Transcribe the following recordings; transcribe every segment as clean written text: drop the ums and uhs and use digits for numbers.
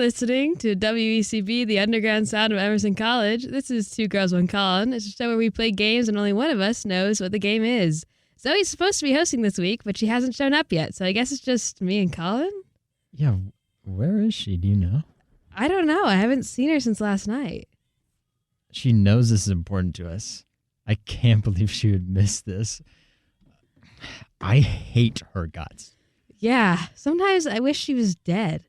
listening to WECB, the underground sound of Emerson College. This is Two Girls, One Colin. It's a show where we play games and only one of us knows what the game is. Zoe's supposed to be hosting this week, but she hasn't shown up yet, so I guess it's just me and Colin? Yeah, where is she? Do you know? I don't know. I haven't seen her since last night. She knows this is important to us. I can't believe she would miss this. I hate her guts. Yeah, sometimes I wish she was dead.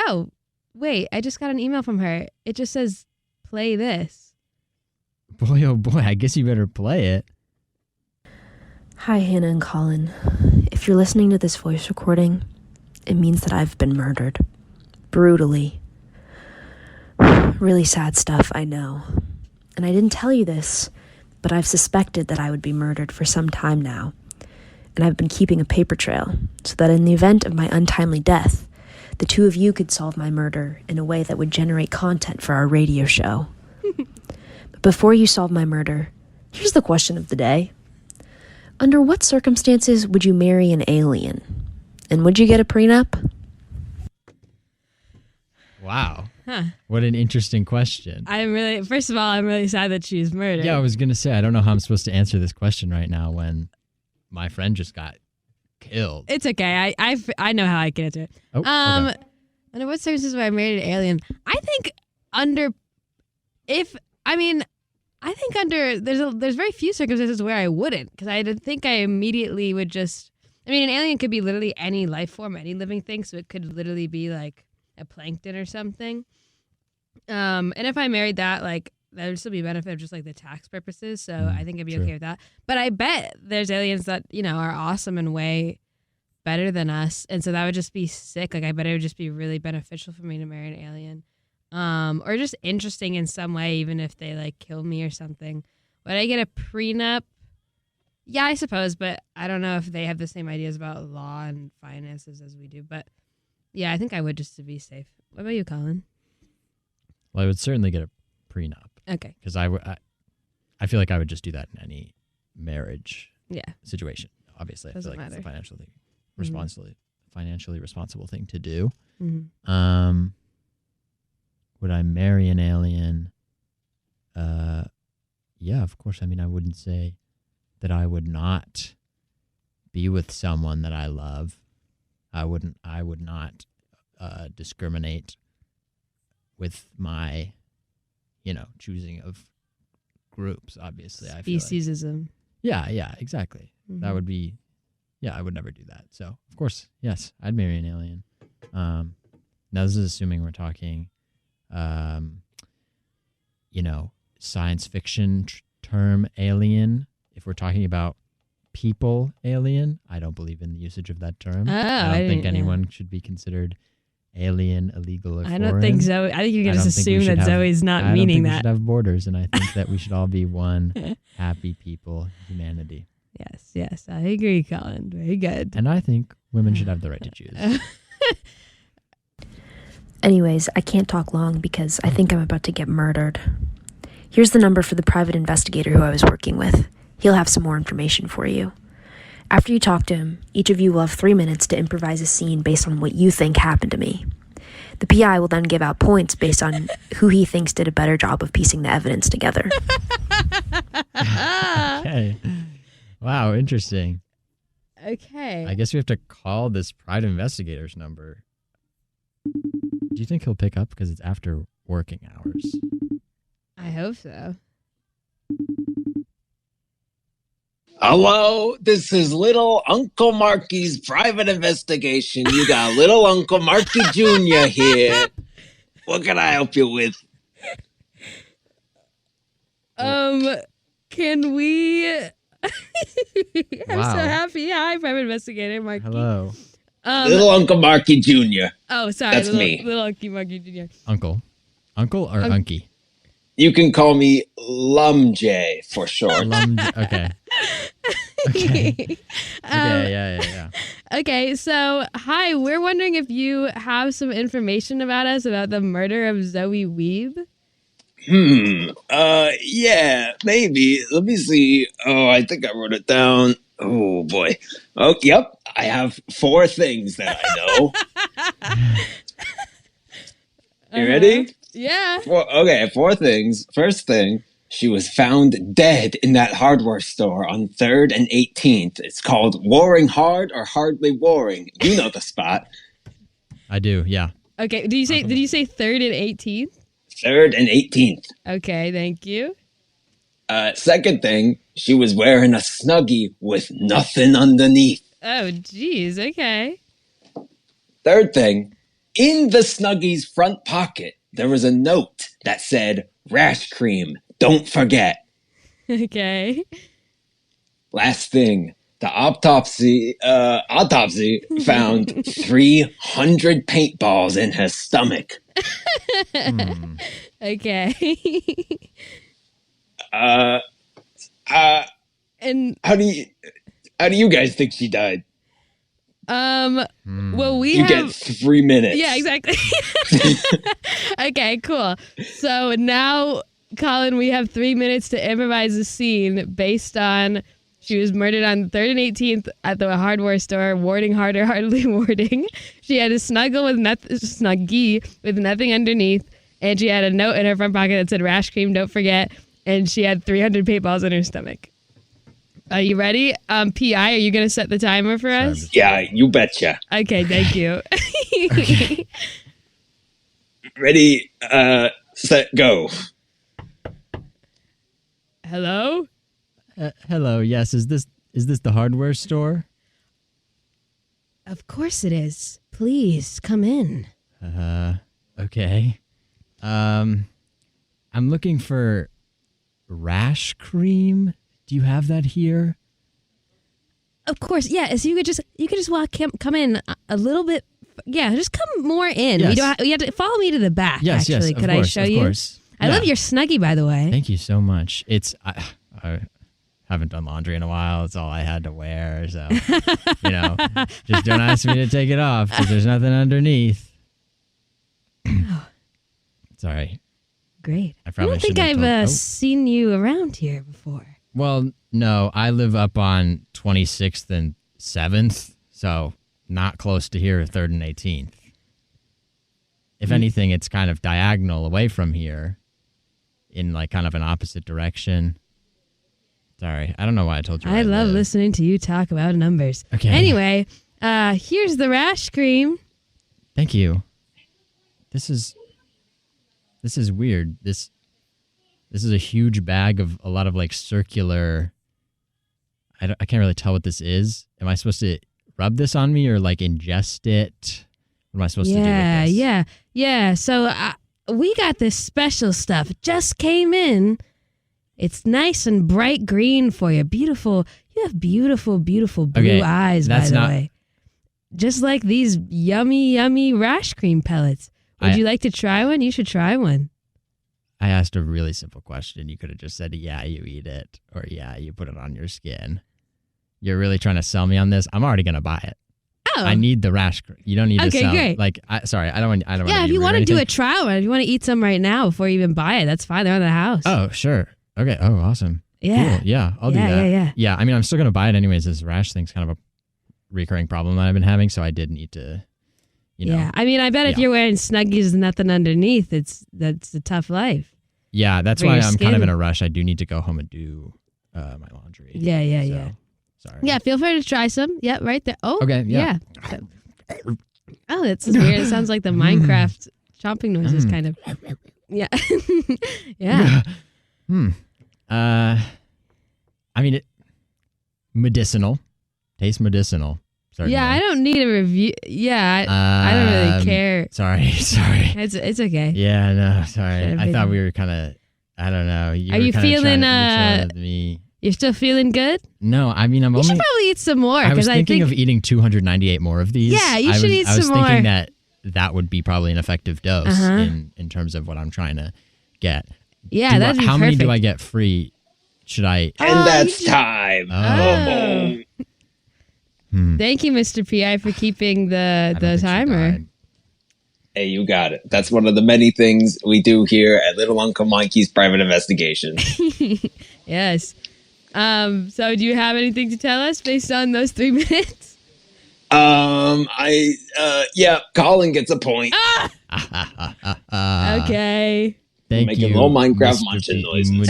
Oh, wait, I just got an email from her. It just says, play this. Boy, oh boy, I guess you better play it. Hi, Hannah and Colin. If you're listening to this voice recording, it means that I've been murdered. Brutally. Really sad stuff, I know. And I didn't tell you this, but I've suspected that I would be murdered for some time now. And I've been keeping a paper trail so that in the event of my untimely death, the two of you could solve my murder in a way that would generate content for our radio show. But before you solve my murder, here's the question of the day. Under what circumstances would you marry an alien? And would you get a prenup? Wow. Huh. What an interesting question. First of all, I'm really sad that she's murdered. Yeah, I was going to say, I don't know how I'm supposed to answer this question right now when my friend just got killed. It's okay. I know how I can answer it. Oh, okay. Under what circumstances would I marry an alien? I think there's very few circumstances where I wouldn't, because I think I immediately would just. I mean, an alien could be literally any life form, any living thing, so it could literally be like a plankton or something. And if I married that, like, that would still be a benefit of just like the tax purposes. So I think I'd be okay with that. But I bet there's aliens that, are awesome and way better than us. And so that would just be sick. Like, I bet it would just be really beneficial for me to marry an alien. Or just interesting in some way, even if they like kill me or something. Would I get a prenup? Yeah, I suppose. But I don't know if they have the same ideas about law and finances as we do. But yeah, I think I would, just to be safe. What about you, Colin? Well, I would certainly get a prenup. Okay. Because I feel like I would just do that in any marriage situation. Obviously, I feel like it's a financially responsible thing to do. Mm-hmm. Would I marry an alien? Yeah, of course. I mean, I wouldn't say that I would not be with someone that I love. I would not discriminate with my, choosing of groups, obviously. Speciesism. Yeah, exactly. Mm-hmm. That would be, I would never do that. So, of course, yes, I'd marry an alien. Now, this is assuming we're talking, science fiction term alien. If we're talking about people alien, I don't believe in the usage of that term. I don't think anyone should be considered alien, illegal, or foreign. I don't think so. I think you can just assume that Zoe's not meaning that. We should have borders, and I think that we should all be one happy people, humanity. Yes, I agree, Colin. Very good. And I think women should have the right to choose. Anyways, I can't talk long because I think I'm about to get murdered. Here's the number for the private investigator who I was working with. He'll have some more information for you. After you talk to him, each of you will have 3 minutes to improvise a scene based on what you think happened to me. The PI will then give out points based on who he thinks did a better job of piecing the evidence together. Okay. Wow, interesting. Okay. I guess we have to call this private investigator's number. Do you think he'll pick up because it's after working hours? I hope so. Hello, this is Little Uncle Marky's private investigation. You got Little Uncle Marky Jr. here. What can I help you with? Can we... I'm Wow. so happy. Hi, private investigator Marky. Hello. Little Uncle Marky Jr. Oh, sorry. That's me. Little Unky Marky Jr. Uncle or Unky? You can call me Lumj for short. Okay. Okay. Yeah. Okay, so hi, we're wondering if you have some information about us about the murder of Zoe Wiebe. Yeah, maybe. Let me see. Oh, I think I wrote it down. Oh, boy. Oh, yep. I have 4 things that I know. You ready? Yeah. Okay, four things. First thing, she was found dead in that hardware store on 3rd and 18th. It's called Warring Hard or Hardly Warring. You know the spot. I do, yeah. Okay. Did you say 3rd and 18th? 3rd and 18th. Okay, thank you. Second thing, she was wearing a Snuggie with nothing underneath. Oh, geez. Okay. Third thing, in the Snuggie's front pocket, there was a note that said, rash cream, don't forget. Okay. Last thing, the autopsy found 300 paintballs in her stomach. Okay. And How do you guys think she died? well, we You have get 3 minutes. Yeah, exactly. Okay, cool. So now, Colin, we have 3 minutes to improvise a scene based on she was murdered on 3rd and 18th at the hardware store, warding harder, hardly warding. She had a snuggie with nothing underneath, and she had a note in her front pocket that said rash cream, don't forget, and she had 300 paintballs in her stomach. Are you ready? P.I., are you going to set the timer for us? Yeah, you betcha. Okay, thank you. Ready, set, go. Hello? Hello, yes, is this the hardware store? Of course it is. Please, come in. Okay. I'm looking for rash cream. Do you have that here? Of course, yeah. So you could just come in a little bit. Yeah, just come more in. Yes. You have to follow me to the back. Yes, actually, yes. could Of course, I show of you? course. I love your Snuggie, by the way. Thank you so much. I haven't done laundry in a while. It's all I had to wear, so just don't ask me to take it off because there's nothing underneath. Sorry. Great. I I probably don't think shouldn't have I've told- seen you around here before. Well, no, I live up on 26th and 7th, so not close to here, 3rd and 18th. If anything, it's kind of diagonal away from here in like kind of an opposite direction. Sorry, I don't know why I told you. I love live. listening to you talk about numbers. Okay. Anyway, here's the rash cream. Thank you. This is weird. This is a huge bag of a lot of like circular. I can't really tell what this is. Am I supposed to rub this on me or like ingest it? What am I supposed to do with this? Yeah. So we got this special stuff. It just came in. It's nice and bright green for you. Beautiful. You have beautiful, beautiful blue eyes, by the way. Just like these yummy, yummy rash cream pellets. Would you like to try one? You should try one. I asked a really simple question. You could have just said, yeah, you eat it, or yeah, you put it on your skin. You're really trying to sell me on this? I'm already going to buy it. Oh. I need the rash cream. You don't need to sell. Great. Like, sorry, I don't want to. Yeah, if you want to do a trial run, if you want to eat some right now before you even buy it, that's fine. They're in the house. Oh, sure. Okay. Oh, awesome. Yeah. Cool. Yeah, I'll do that. Yeah. Yeah, I mean, I'm still going to buy it anyways. This rash thing's kind of a recurring problem that I've been having, so I did need to, Yeah, I mean, I bet if you're wearing Snuggies with nothing underneath, that's a tough life. Yeah, that's For why your I'm kind skin. of in a rush. I do need to go home and do my laundry. Yeah. Sorry. Yeah, feel free to try some. Yeah, right there. Oh, Okay, yeah. Oh, that's weird. It sounds like the Minecraft chomping noises, kind of. Yeah. Yeah. I mean, medicinal. Tastes medicinal. Certainly. Yeah, I don't need a review. Yeah, I don't really care. Sorry. It's okay. Yeah, no, sorry. Should've I been- thought we were kind of, I don't know. Are were you kinda feeling, trying to with me. You're still feeling good? No, I mean, You should probably eat some more. I was because thinking of eating 298 more of these. Yeah, you should eat I was some more. thinking that would be probably an effective dose in terms of what I'm trying to get. Yeah, that'd be How many do perfect. I get free? Should I? And that's time. Oh. Thank you, Mr. PI, for keeping I the don't think she timer. died. Hey, you got it. That's one of the many things we do here at Little Uncle Mikey's Private Investigation. Yes. So do you have anything to tell us based on those 3 minutes? Yeah, Colin gets a point. Okay. Thank Making you, little Minecraft Mr. munching noises.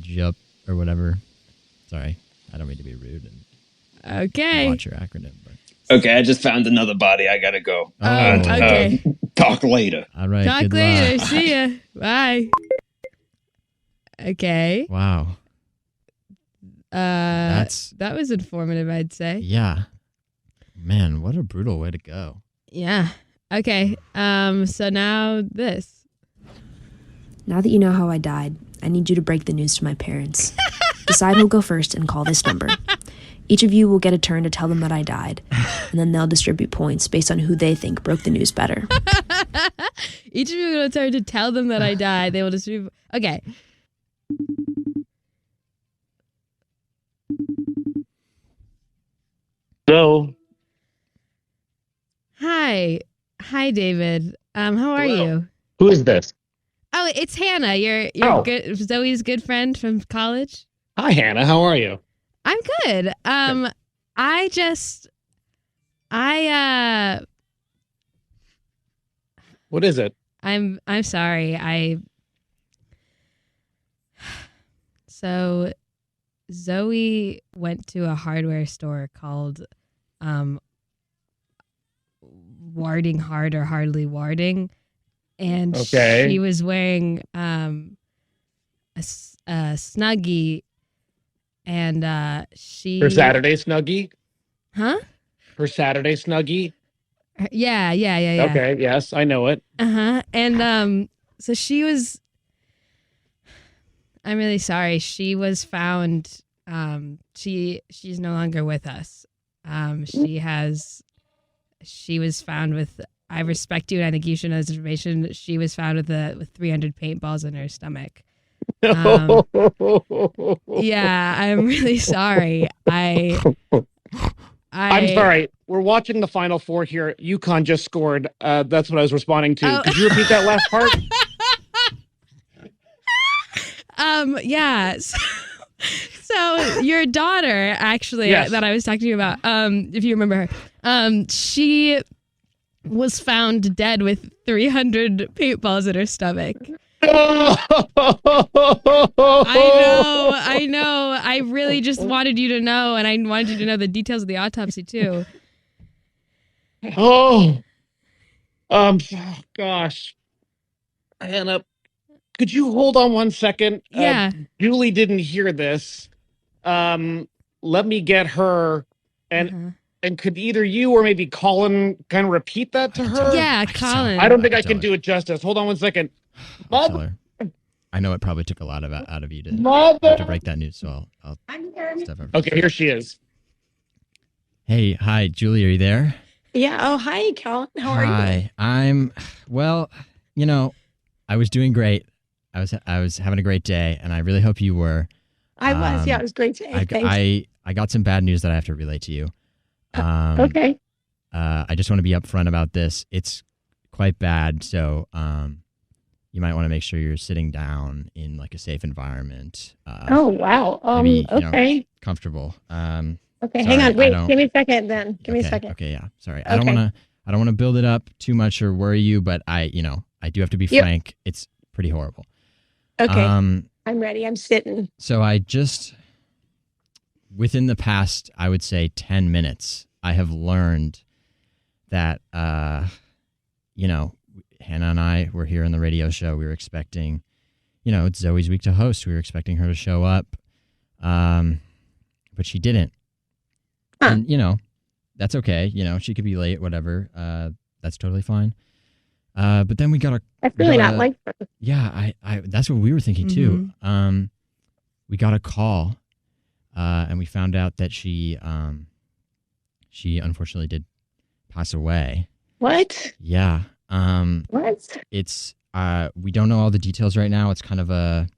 Jup or whatever. Sorry, I don't mean to be rude and Okay. watch your acronym. But. Okay, I just found another body. I gotta go. Okay. Talk later. All right. Talk good later. luck. See ya. Bye. Okay. Wow. That was informative, I'd say. Yeah. Man, what a brutal way to go. Yeah. Okay. So now this. Now that you know how I died, I need you to break the news to my parents. Decide who'll go first and call this number. Each of you will get a turn to tell them that I died, and then they'll distribute points based on who they think broke the news better. Each of you will turn to tell them that I died. They will distribute. Okay. So, Hi, David. How are Hello. you? who is this? Oh, it's Hannah. Your Oh. good Zoe's good friend from college. Hi, Hannah. How are you? I'm good. I What is it? I'm sorry. So Zoe went to a hardware store called Warding Hard or Hardly Warding, and Okay. she was wearing a Snuggie, and she Her Saturday Snuggie? huh? Her Saturday Snuggie? Yeah. Okay, yes, I know it. And so she was. I'm really sorry. She was found. She's no longer with us. She was found with. I respect you, and I think you should know this information. She was found with 300 paintballs in her stomach. Yeah, I'm really sorry. I'm sorry. We're watching the Final Four here. UConn just scored. That's what I was responding to. Oh. Could you repeat that last part? Yeah. So your daughter, actually, Yes. that I was talking to you about, if you remember her, she was found dead with 300 paintballs in her stomach. I know. I really just wanted you to know, and I wanted you to know the details of the autopsy too. Oh, gosh. Hannah, could you hold on one second? Yeah. Julie didn't hear this. Let me get her, and could either you or maybe Colin kind of repeat that to her? Yeah, I can tell her. Colin. I don't think I tell can her. do it justice. Hold on one second. I'll tell Mother, her. I know it probably took a lot out of you to mother. break that news, so I'll step over. Okay, here she is. Hey, hi, Julie, are you there? Yeah. Oh, hi, Colin. How are you? Hi, I'm well. You know, I was doing great. I was having a great day, and I really hope you were. I was. Yeah, Um, it was great today. I, Thanks. I got some bad news that I have to relay to you. Okay. I just want to be upfront about this. It's quite bad, so you might want to make sure you're sitting down in like a safe environment. Oh, wow. maybe, you know, Okay. comfortable. Okay. sorry, Hang on. I Wait. don't- Give me a second. Then. Give me a Okay, second. Okay, yeah. Sorry. Okay. I don't want to build it up too much or worry you, but I do have to be Yep. frank. It's pretty horrible. Okay. Um, I'm ready. I'm sitting. So I just, within the past, I would say 10 minutes, I have learned that, Hannah and I were here on the radio show. We were expecting, it's Zoe's week to host. We were expecting her to show up, but she didn't. Huh. And, that's okay. She could be late, whatever. That's totally fine. But then we got a That's really got not a- like her. yeah, I that's what we were thinking too. We got a call, and we found out that she unfortunately did pass away. What? Yeah. What? It's we don't know all the details right now. It's kind of a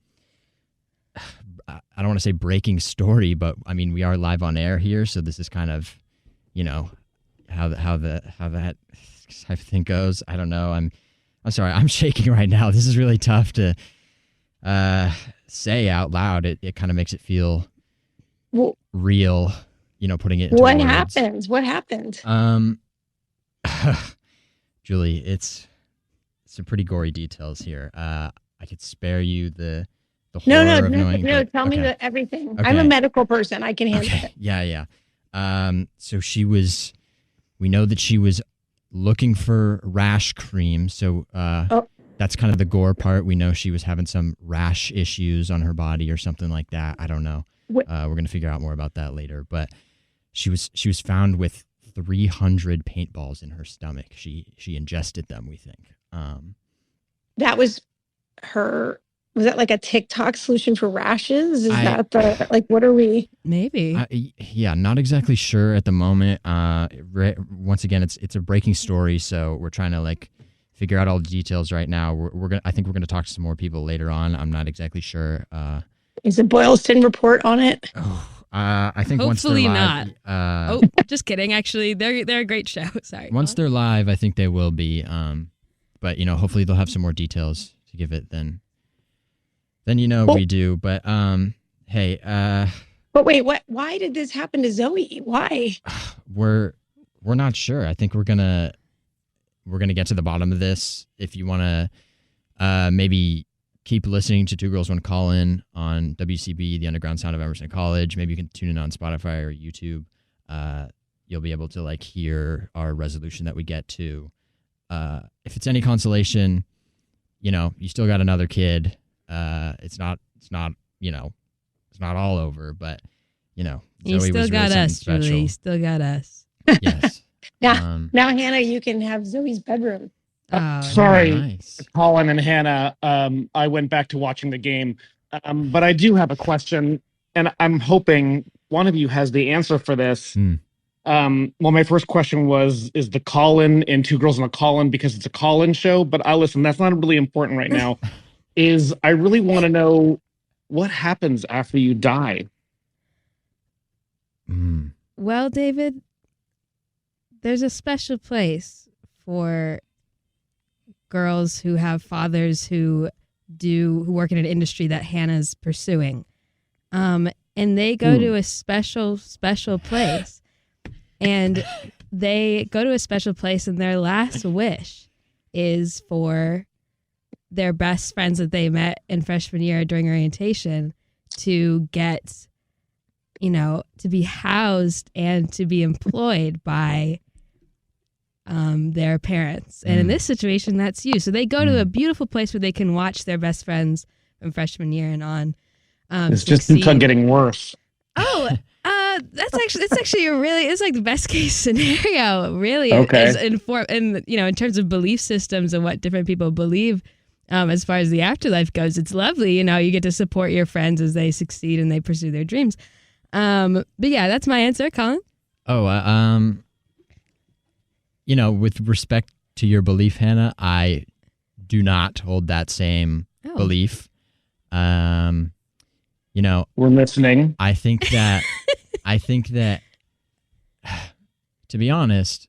I don't want to say breaking story, but I mean we are live on air here, so this is kind of, how that type of thing goes. I don't know. I'm sorry. I'm shaking right now. This is really tough to say out loud. It kind of makes it feel Well, real. putting it into What words. happened? What happened? Julie, it's some pretty gory details here. I could spare you the No, horror of knowing. no. but- Tell me okay. everything. Okay. I'm a medical person. I can handle Okay. it. Yeah. So we know that she was looking for rash cream. So that's kind of the gore part. We know she was having some rash issues on her body or something like that. I don't know. We're going to figure out more about that later. But she was found with 300 paintballs in her stomach. She ingested them, we think. That was her. Was that like a TikTok solution for rashes? Is that what are we? Maybe. Yeah, not exactly sure at the moment. Once again, it's a breaking story, so we're trying to figure out all the details right now. I think we're gonna talk to some more people later on. I'm not exactly sure. Is the Boylston report on it? I think Hopefully once they're live, not. Just kidding. Actually, they're a great show. Sorry. Once they're live, I think they will be. But hopefully they'll have some more details to give it than we do. But hey. But wait, what? Why did this happen to Zoe? Why? We're not sure. I think we're gonna get to the bottom of this. If you want to maybe keep listening to Two Girls One Call In on WCB, the underground sound of Emerson College. Maybe you can tune in on Spotify or YouTube. You'll be able to hear our resolution that we get to. If it's any consolation, you still got another kid. It's not all over, but you Zoe still was got really us, special. Julie. You still got us. Yes. Now, Hannah, you can have Zoe's bedroom. Sorry, Nice. Colin and Hannah. I went back to watching the game, but I do have a question, and I'm hoping one of you has the answer for this. Well, my first question is the call-in in Two Girls on a Call-in because it's a call-in show, but listen, that's not really important right now. I really want to know what happens after you die. Well, David, there's a special place for girls who have fathers who work in an industry that Hannah's pursuing. And they go to a special place. And they go to a special place, and their last wish is for their best friends that they met in freshman year during orientation to get, to be housed and to be employed by their parents. And in this situation, that's you. So they go to a beautiful place where they can watch their best friends from freshman year and on. It's just keeps on getting worse. Oh, it's actually it's like the best case scenario, really. Okay. In terms of belief systems and what different people believe, as far as the afterlife goes, it's lovely. You get to support your friends as they succeed and they pursue their dreams. But yeah, that's my answer, Colin. Oh, with respect to your belief, Hannah, I do not hold that same belief. We're listening. I think that to be honest,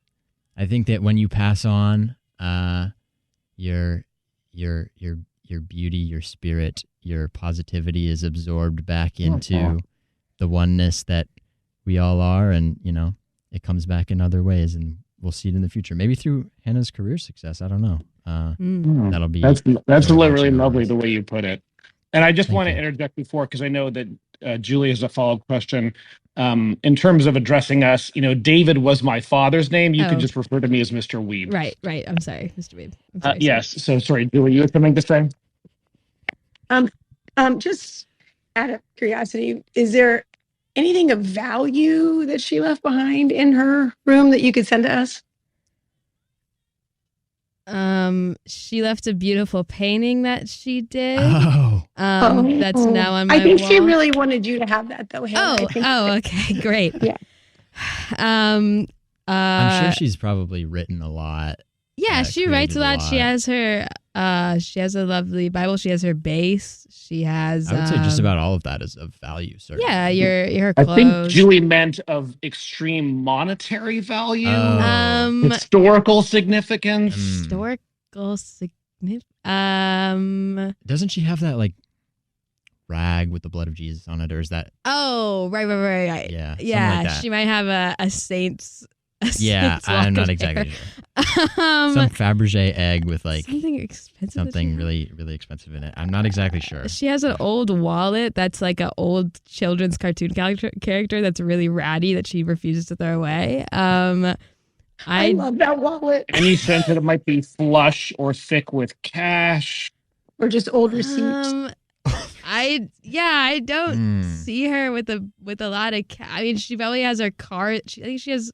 I think that when you pass on, your beauty, your spirit, your positivity is absorbed back into the oneness that we all are, and it comes back in other ways, and we'll see it in the future. Maybe through Hannah's career success. I don't know. That'll be that's really watching lovely always. the way you put it. And I just Thank want to you. interject before, because I know that Julie has a follow-up question. In terms of addressing us, David was my father's name. You could just refer to me as Mr. Wiebe. Right. I'm sorry, Mr. Wiebe. I'm sorry, Yes. So sorry, Julie, you had something to say? Just out of curiosity, is there anything of value that she left behind in her room that you could send to us? She left a beautiful painting that she did. That's now on my wall. I think she really wanted you to have that, though, Hannah. Okay, great. Yeah. I'm sure she's probably written a lot. Yeah, she writes a lot. She has a lovely Bible. She has her bass. She has. I would say just about all of that is of value, certainly. Yeah, your I clothes. think Julie meant of extreme monetary value, historical significance. Historical significance. Doesn't she have that rag with the blood of Jesus on it, or is that? Oh, right. Yeah, something Yeah, like that. she might have a saint's. Yeah, saint's I'm lock not of exactly hair. sure. Some Fabergé egg with like something expensive. something really, really expensive in it. I'm not exactly sure. She has an old wallet that's like an old children's cartoon character that's really ratty that she refuses to throw away. I love that wallet. Any sense that it might be flush or thick with cash? Or just old receipts. I don't Hmm. see her with a lot of I mean, she probably has her card. I think she has.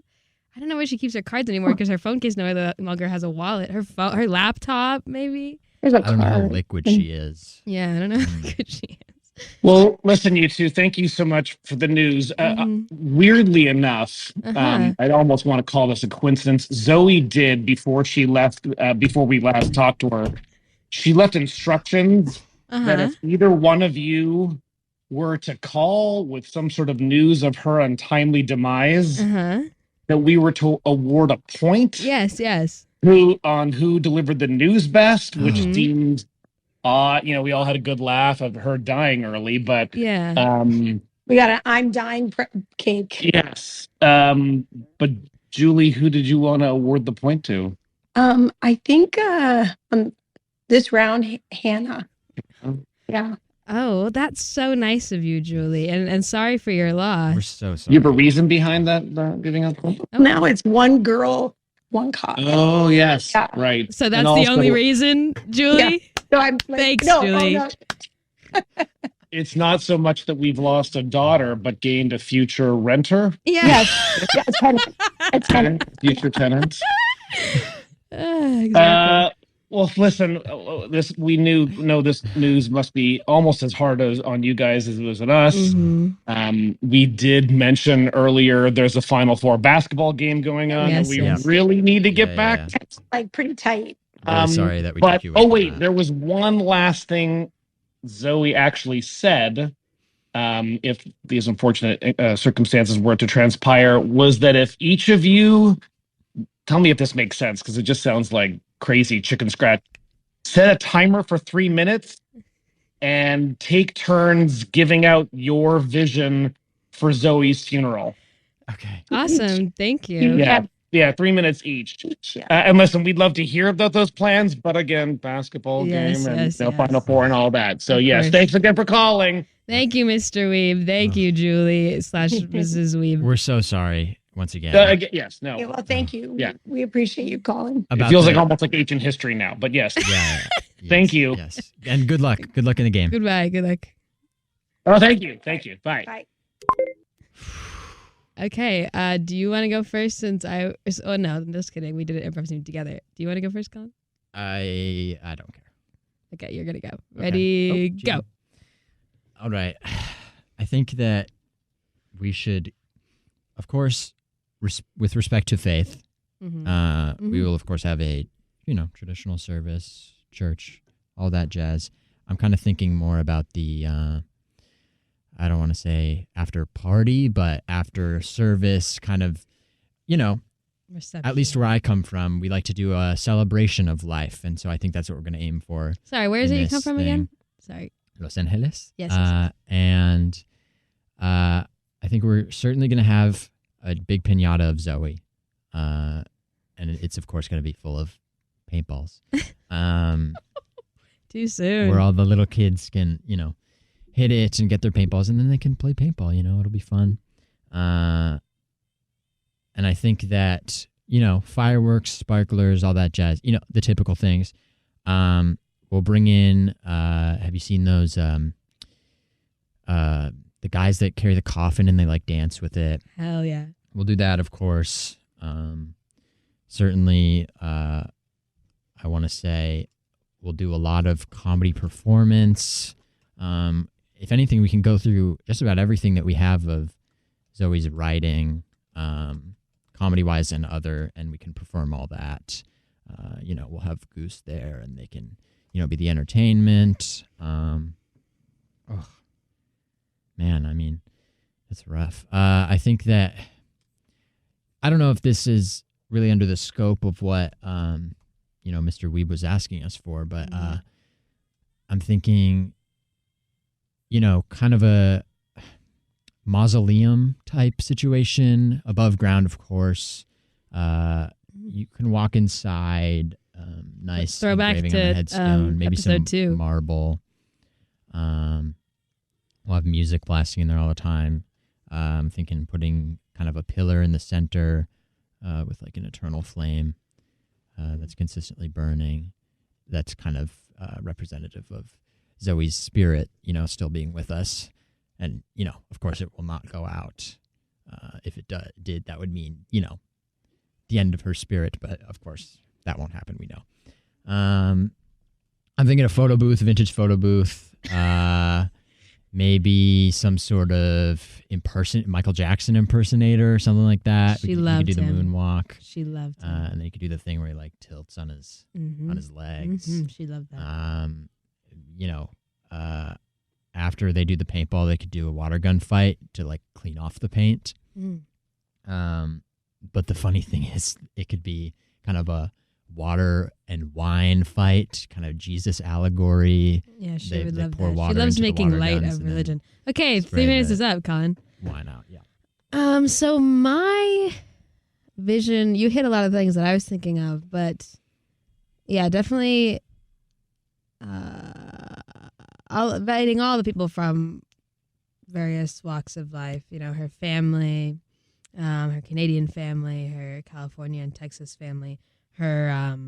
I don't know where she keeps her cards anymore because her phone case no longer has a wallet. Her phone, her laptop, maybe. There's a I don't know how card. liquid she is. Yeah, I don't know how good she is. Well, listen, you two, thank you so much for the news. Weirdly enough, I'd almost want to call this a coincidence. Zoe did before she left, before we last talked to her, she left instructions that if either one of you were to call with some sort of news of her untimely demise, that we were to award a point. Yes. Who delivered the news best, which deemed we all had a good laugh of her dying early, but yeah. We got an I'm dying cake. Yes. But Julie, who did you want to award the point to? I think on this round, Hannah. Yeah. Oh, that's so nice of you, Julie, and sorry for your loss. We're so sorry. You have a reason behind that giving out the point? Now it's one girl, one cop. Oh yes, Yeah. right. So that's the only reason, Julie. Yeah. So I'm like, Thanks, no, Julie. Oh, no. It's not so much that we've lost a daughter, but gained a future renter. Yeah. Yes. A tenant. Future tenant. Exactly. Well, listen. This news must be almost as hard on you guys as it was on us. We did mention earlier there's a Final Four basketball game going on that we really need to get back. It's like pretty tight. Very sorry that we took you away. Oh wait, there was one last thing Zoe actually said. If these unfortunate circumstances were to transpire, was that if each of you, tell me if this makes sense because it just sounds like crazy chicken scratch, set a timer for 3 minutes and take turns giving out your vision for Zoe's funeral. Okay. Awesome. Thank you. Yeah, 3 minutes each. And listen, we'd love to hear about those plans, but again, basketball game and Final Four and all that. So yes, thanks again for calling. Thank you, Mr. Wiebe. Thank you, Julie / Mrs. Wiebe. We're so sorry once again. Yes, no. Yeah, well, thank you. Yeah. We appreciate you calling. It feels like almost like ancient history now, but yes. Yeah. Thank you. Yes. And good luck. Good luck in the game. Goodbye. Good luck. Oh, thank you. Bye. Bye. Okay. Do you want to go first since Oh, no. I'm just kidding. We did it improvising together. Do you want to go first, Colin? I don't care. Okay. You're going to go. Ready? Go. All right. I think that we should, of course, with respect to faith, we will, of course, have a, traditional service, church, all that jazz. I'm kind of thinking more about the, I don't want to say after party, but after service kind of, Reception. At least where I come from, we like to do a celebration of life. And so I think that's what we're going to aim for. Sorry, where is it you come from again? Sorry. Los Angeles. Yes. And I think we're certainly going to have a big piñata of Zoe. And it's, of course, going to be full of paintballs. Too soon. Where all the little kids can, hit it and get their paintballs, and then they can play paintball. It'll be fun. And I think that, fireworks, sparklers, all that jazz, the typical things. We'll bring in, have you seen those, the guys that carry the coffin and they like dance with it? Hell yeah. We'll do that, of course. Certainly, I want to say we'll do a lot of comedy performance. If anything, we can go through just about everything that we have of Zoe's writing, comedy-wise and we can perform all that. We'll have Goose there, and they can, be the entertainment. Man, I mean, it's rough. I think that, I don't know if this is really under the scope of what, Mr. Wiebe was asking us for, but I'm thinking kind of a mausoleum type situation above ground, of course. You can walk inside. Nice throwback engraving to on the headstone. Maybe some episode 2. marble. We'll have music blasting in there all the time. I'm thinking putting kind of a pillar in the center with like an eternal flame that's consistently burning. That's kind of representative of Zoe's spirit, still being with us. And, of course, it will not go out. If it did, that would mean, the end of her spirit. But, of course, that won't happen, we know. I'm thinking a photo booth, vintage photo booth. Maybe some sort of Michael Jackson impersonator or something like that. She you loved could do the him. moonwalk. She loved him. And then you could do the thing where he like tilts on his legs. She loved that. After they do the paintball, they could do a water gun fight to like clean off the paint. But the funny thing is, it could be kind of a water and wine fight, kind of Jesus allegory. Yeah, she would love pour that. water She loves into the making water light guns of and then religion. Okay, spray 3 minutes the is up, Colin. wine out. Yeah. So my vision, you hit a lot of things that I was thinking of, but yeah, definitely inviting all the people from various walks of life, her family, her Canadian family, her California and Texas family, her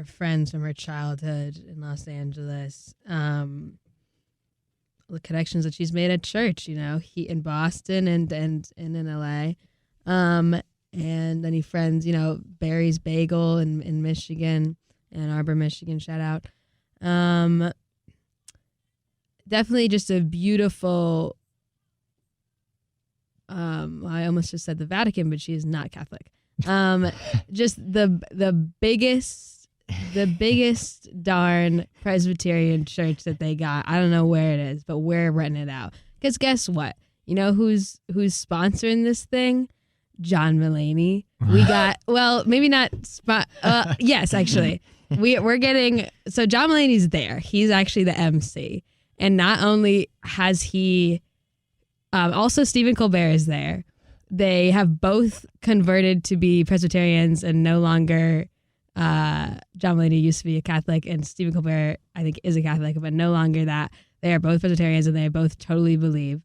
friends from her childhood in Los Angeles, the connections that she's made at church, in Boston and in LA, and any friends, Barry's Bagel in Michigan, Ann Arbor, Michigan, shout out. Definitely just a beautiful, I almost just said the Vatican, but she is not Catholic. Just the biggest darn Presbyterian church that they got. I don't know where it is, but we're renting it out. Because guess what? You know who's sponsoring this thing? John Mulaney. We got, well, maybe not, yes, actually. We're getting, so John Mulaney's there. He's actually the MC. And not only has he, also Stephen Colbert is there. They have both converted to be Presbyterians and no longer, John Mulaney used to be a Catholic and Stephen Colbert, I think, is a Catholic, but no longer that. They are both Presbyterians and they both totally believe.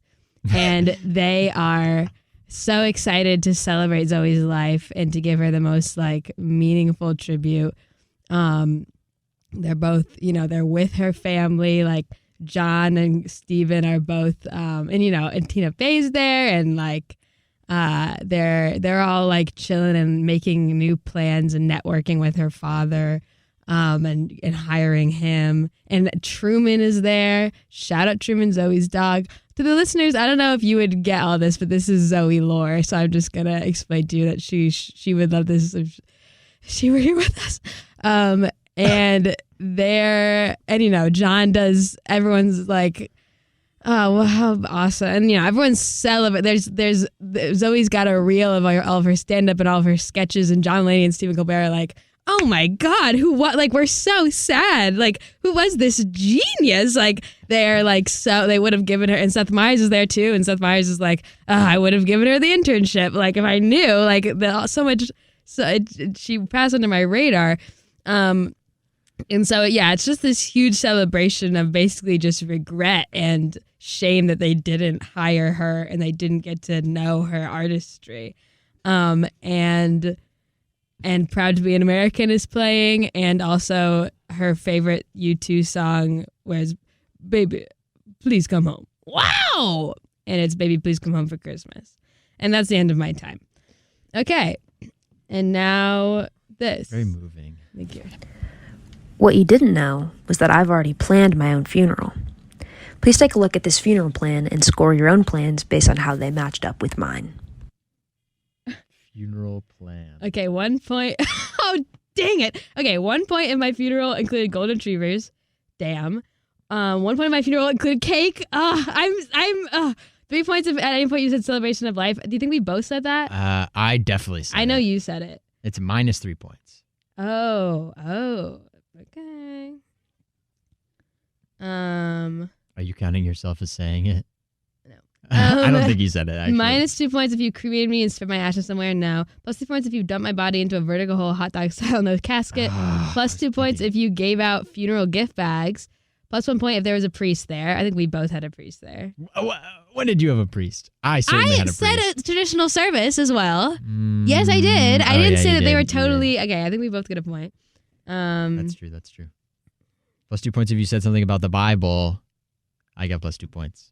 And they are so excited to celebrate Zoe's life and to give her the most meaningful tribute. They're both, they're with her family, John and Stephen are both, and Tina Fey's there, and they're all chilling and making new plans and networking with her father, and hiring him. And Truman is there. Shout out Truman, Zoe's dog. To the listeners, I don't know if you would get all this, but this is Zoe lore, so I'm just gonna explain to you that she would love this if she were here with us. And John does, everyone's like, oh, well, how awesome. And, everyone's celebrating. There's Zoe's got a reel of all of her stand-up and all of her sketches, and John Mulaney and Stephen Colbert are like, oh my God, we're so sad. Who was this genius? They're so, they would have given her, and Seth Meyers is there too, and Seth Meyers is like, I would have given her the internship. If I knew, so much, she passed under my radar. And so, yeah, it's just this huge celebration of basically just regret and shame that they didn't hire her and they didn't get to know her artistry. And Proud to Be an American is playing, and also her favorite U2 song was Baby, Please Come Home. Wow! And it's Baby, Please Come Home for Christmas. And that's the end of my time. Okay. And now this. Very moving. Thank you. What you didn't know was that I've already planned my own funeral. Please take a look at this funeral plan and score your own plans based on how they matched up with mine. Funeral plan. Okay, 1 point. Oh, dang it. Okay, 1 point in my funeral included golden retrievers. Damn. 1 point in my funeral included cake. I'm 3 points if at any point you said celebration of life. Do you think we both said that? I definitely said I know it. you said it. It's minus 3 points. Oh. Okay. counting yourself as saying it? No. I don't think you said it, actually. -2 points if you cremated me and spread my ashes somewhere. No. +2 points if you dumped my body into a vertical hole, hot dog style, no casket. +2 points if you gave out funeral gift bags. +1 point if there was a priest there. I think we both had a priest there. When did you have a priest? I certainly had a priest. I said a traditional service as well. Yes, I did. I didn't say that they were totally... Okay, I think we both get a point. That's true. +2 points if you said something about the Bible. I got +2 points.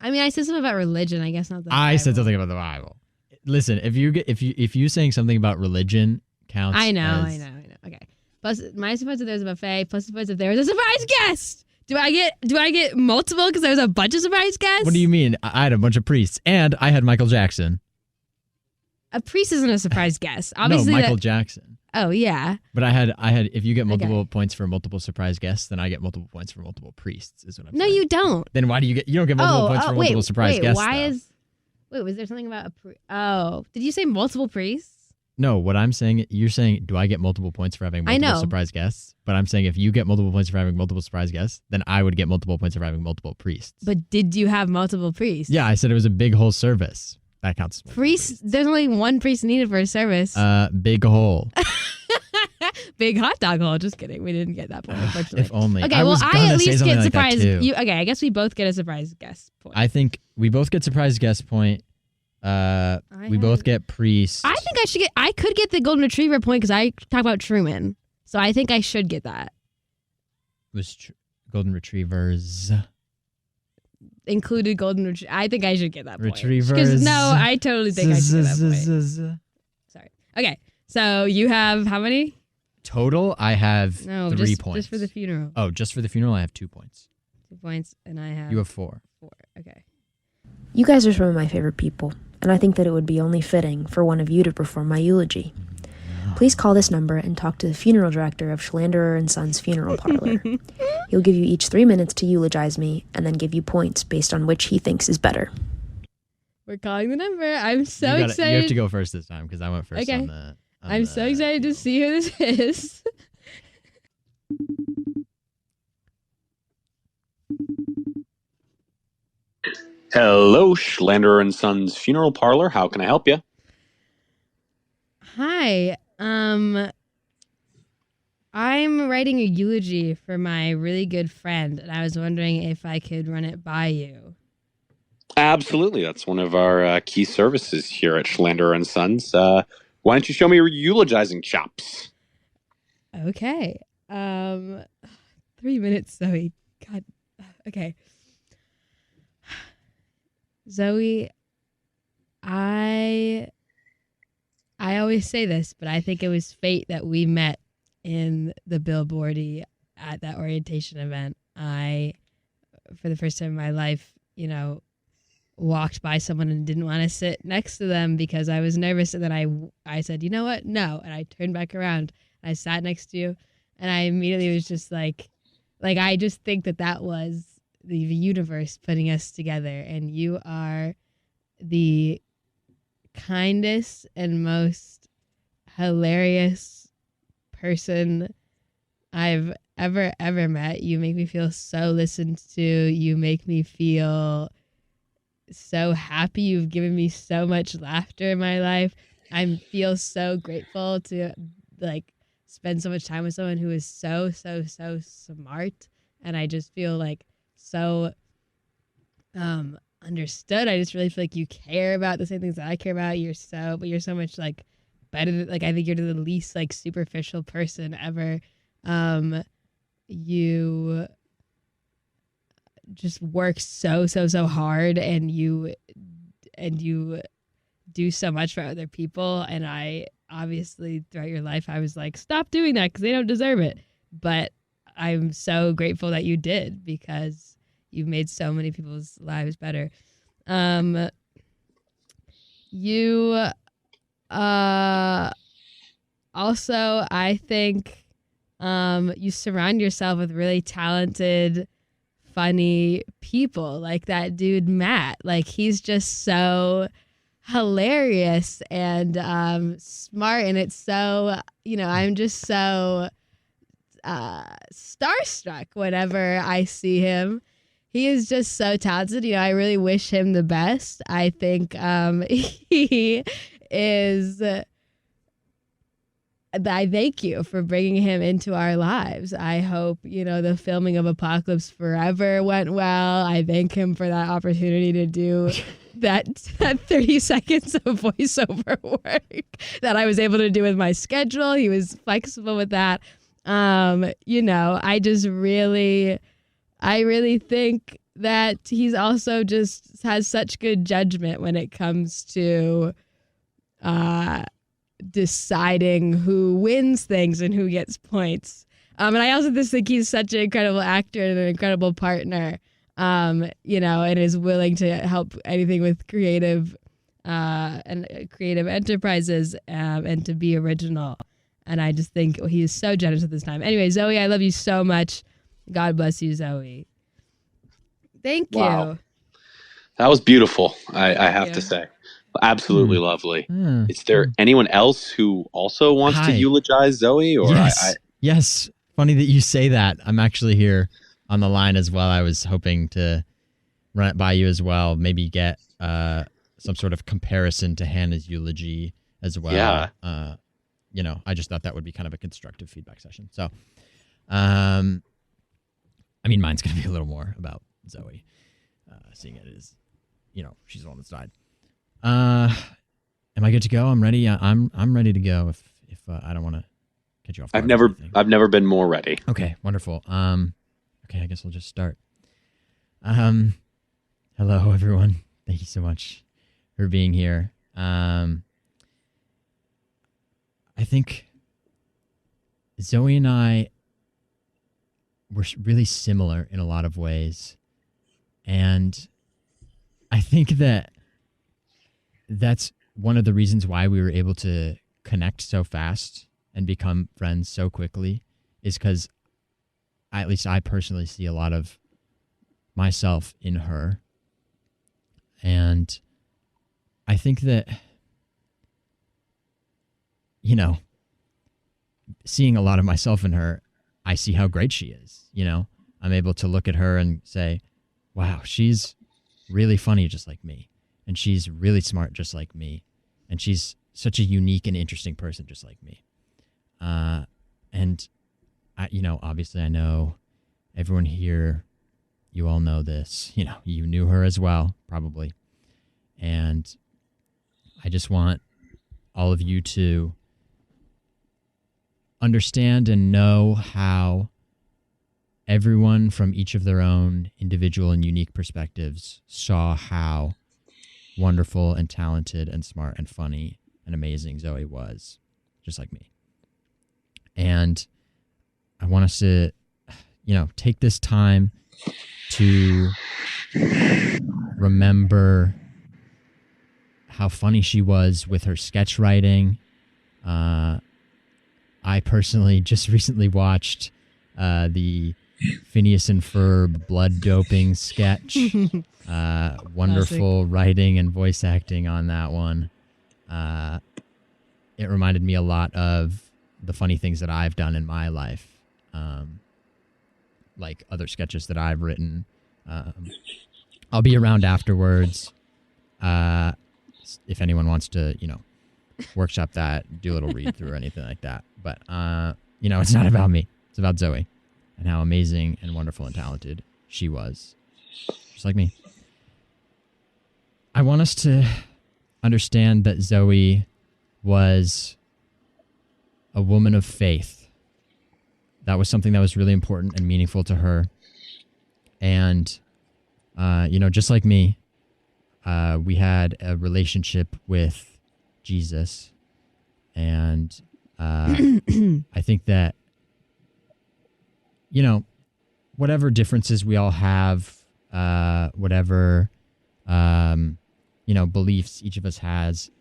I mean, I said something about religion. I guess not the I Bible. said something about the Bible. Listen, if you saying something about religion counts. I know. Okay. -2 points if there was a buffet. +2 points if there was a surprise guest. Do I get multiple because there was a bunch of surprise guests? What do you mean? I had a bunch of priests, and I had Michael Jackson. A priest isn't a surprise guest. Obviously, no, Michael Jackson. Oh yeah. But I had. If you get multiple points for multiple surprise guests, then I get multiple points for multiple priests. Is what I'm saying. No, you don't. Then why do you get? You don't get multiple points for multiple surprise guests. Wait, was there something about a priest? Oh, did you say multiple priests? No, what I'm saying, you're saying, do I get multiple points for having multiple surprise guests? But I'm saying if you get multiple points for having multiple surprise guests, then I would get multiple points for having multiple priests. But did you have multiple priests? Yeah, I said it was a big whole service. That counts. Priests, there's only one priest needed for a service. Big hole. Big hot dog hole. Just kidding. We didn't get that point, unfortunately. If only. Okay, well, I at least get surprise. Okay, I guess we both get a surprise guest point. I think we both get surprise guest point. We both get priest. I think I could get the golden retriever point because I talk about Truman. So I think I should get that. Was golden retrievers included golden retriever? I think I should get that point. Retrievers. Because no, I totally think I should get that point. Sorry. Okay, so you have how many? Total, I have 3 points. Just for the funeral. Oh, just for the funeral, I have 2 points. 2 points, and I have... You have 4. 4, okay. You guys are some of my favorite people, and I think that it would be only fitting for one of you to perform my eulogy. Please call this number and talk to the funeral director of Schlanderer & Sons Funeral Parlor. He'll give you each 3 minutes to eulogize me, and then give you points based on which he thinks is better. We're calling the number. I'm so excited. You have to go first this time, because I went first on the... I'm so excited to see who this is. Hello, Schlanderer & Sons Funeral Parlor. How can I help you? Hi. I'm writing a eulogy for my really good friend, and I was wondering if I could run it by you. Absolutely. That's one of our key services here at Schlanderer & Sons. Why don't you show me your eulogizing chops? Okay. 3 minutes, Zoe. God. Okay. Zoe, I always say this, but I think it was fate that we met in the billboardy at that orientation event. I, for the first time in my life, walked by someone and didn't want to sit next to them because I was nervous. And then I said, you know what? No. And I turned back around. And I sat next to you. And I immediately was just like I just think that was the universe putting us together. And you are the kindest and most hilarious person I've ever met. You make me feel so listened to. You make me feel so happy. You've given me so much laughter in my life. I feel so grateful to spend so much time with someone who is so smart, and I just feel so understood. I just really feel like you care about the same things that I care about. You're so much better than, I think you're the least superficial person ever. You just work so hard, and you do so much for other people. And I obviously throughout your life I was like, stop doing that because they don't deserve it. But I'm so grateful that you did, because you've made so many people's lives better. You also, I think you surround yourself with really talented, funny people, like that dude Matt. He's just so hilarious and smart, and it's so I'm just so starstruck whenever I see him. He is just so talented. I really wish him the best. I think he is. I thank you for bringing him into our lives. I hope, the filming of Apocalypse Forever went well. I thank him for that opportunity to do that 30 seconds of voiceover work that I was able to do with my schedule. He was flexible with that. I really think that he's also just has such good judgment when it comes to deciding who wins things and who gets points. And I also just think he's such an incredible actor and an incredible partner, and is willing to help anything with creative enterprises and to be original. And I just think he is so generous with his time. Anyway, Zoe, I love you so much. God bless you, Zoe. Thank you. That was beautiful, I have to say. Absolutely lovely. Is there anyone else who also wants to eulogize Zoe? Or Yes. Funny that you say that. I'm actually here on the line as well. I was hoping to run it by you as well. Maybe get some sort of comparison to Hannah's eulogy as well. Yeah. I just thought that would be kind of a constructive feedback session. So, mine's going to be a little more about Zoe, seeing it as, she's the one that's died. Am I good to go? I'm ready. I'm ready to go. If I don't want to catch you off guard. I've never been more ready. Okay, wonderful. Okay, I guess we'll just start. Hello everyone. Thank you so much for being here. I think Zoe and I were really similar in a lot of ways, and I think that's one of the reasons why we were able to connect so fast and become friends so quickly, is because at least I personally see a lot of myself in her. And I think that, seeing a lot of myself in her, I see how great she is. I'm able to look at her and say, wow, she's really funny just like me. And she's really smart just like me. And she's such a unique and interesting person just like me. And, obviously I know everyone here, you all know this. You knew her as well, probably. And I just want all of you to understand and know how everyone from each of their own individual and unique perspectives saw how wonderful and talented and smart and funny and amazing Zoe was, just like me. And I want us to, take this time to remember how funny she was with her sketch writing. I personally just recently watched the Phineas and Ferb blood doping sketch. Wonderful writing and voice acting on that one. It reminded me a lot of the funny things that I've done in my life, like other sketches that I've written. I'll be around afterwards. If anyone wants to, workshop that, do a little read through or anything like that. But, it's not about me. It's about Zoe and how amazing and wonderful and talented she was, just like me. I want us to understand that Zoe was a woman of faith. That was something that was really important and meaningful to her. And, just like me, we had a relationship with Jesus. And I think that, whatever differences we all have, whatever, beliefs each of us has,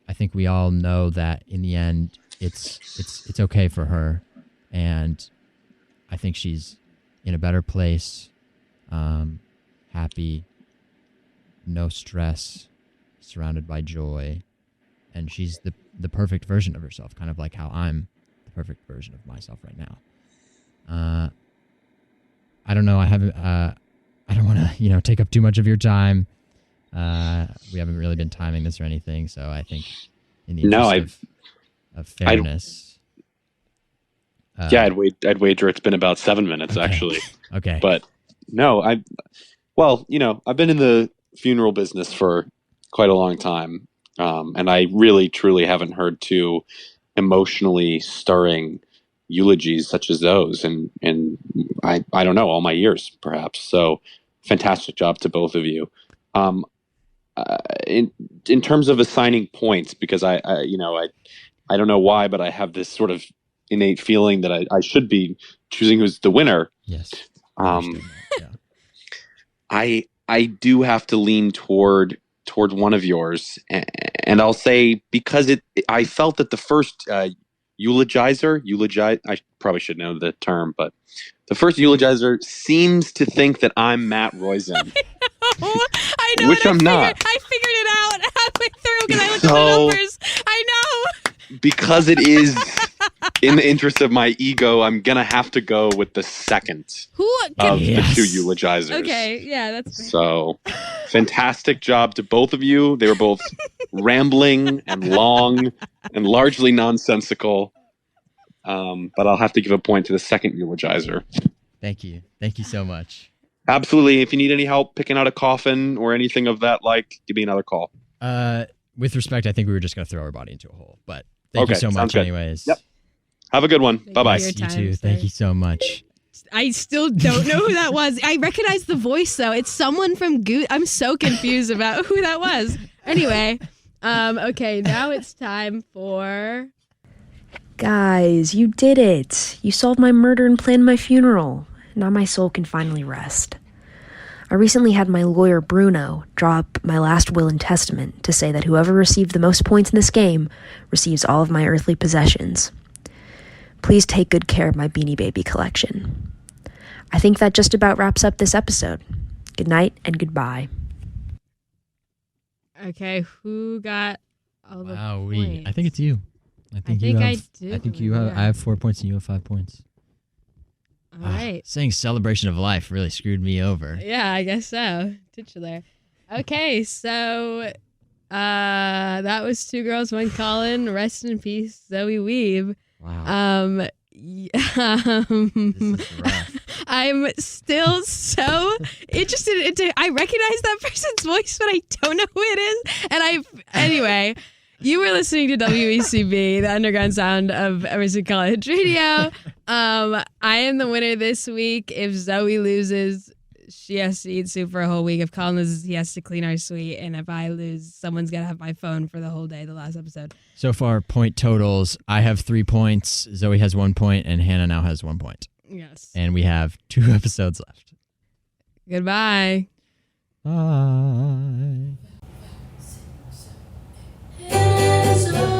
I think we all know that in the end, it's okay for her. And I think she's in a better place, happy, no stress, surrounded by joy. And she's the perfect version of herself, kind of like how I'm the perfect version of myself right now. I don't know. I haven't. I don't want to, take up too much of your time. We haven't really been timing this or anything, so I think in the interest of fairness. I'd wager it's been about 7 minutes actually. Okay. But no, I've been in the funeral business for quite a long time, and I really, truly haven't heard two emotionally stirring eulogies such as those, and I don't know, all my years perhaps. So, fantastic job to both of you. In terms of assigning points, because I don't know why, but I have this sort of innate feeling that I should be choosing who's the winner. Yes. I do have to lean toward one of yours, and I'll say because I felt that the first eulogize. I probably should know the term, but the first eulogizer seems to think that I'm Matt Roizen. I know, which I'm not. I figured it out halfway through because I looked at the numbers. I know. Because it is in the interest of my ego, I'm gonna have to go with the second of the two eulogizers. Okay, yeah, that's fair. So fantastic job to both of you. They were both rambling and long and largely nonsensical. But I'll have to give a point to the second eulogizer. Thank you. Thank you so much. Absolutely. If you need any help picking out a coffin or anything of that give me another call. With respect, I think we were just going to throw our body into a hole. But thank you so much anyways. Yep. Have a good one. Bye-bye. Yes, you too. Thank you so much. I still don't know who that was. I recognize the voice, though. It's someone from Goose. I'm so confused about who that was. Anyway, okay, now it's time for... Guys, you did it. You solved my murder and planned my funeral. Now my soul can finally rest. I recently had my lawyer, Bruno, draw up my last will and testament to say that whoever received the most points in this game receives all of my earthly possessions. Please take good care of my Beanie Baby collection. I think that just about wraps up this episode. Good night and goodbye. Okay, who got all the points? I think it's you. I think you have. I have 4 points and you have 5 points. All right. Saying celebration of life really screwed me over. Yeah, I guess so. Titular. Okay, so that was Two Girls, One Colin. Rest in peace, Zoe Wiebe. Wow. This is rough. I'm still so interested. I recognize that person's voice, but I don't know who it is. Anyway. You were listening to WECB, the underground sound of Emerson College Radio. I am the winner this week. If Zoe loses, she has to eat soup for a whole week. If Colin loses, he has to clean our suite. And if I lose, someone's going to have my phone for the whole day, the last episode. So far, point totals. I have 3 points. Zoe has 1 point, and Hannah now has 1 point. Yes. And we have 2 episodes left. Goodbye. Bye. So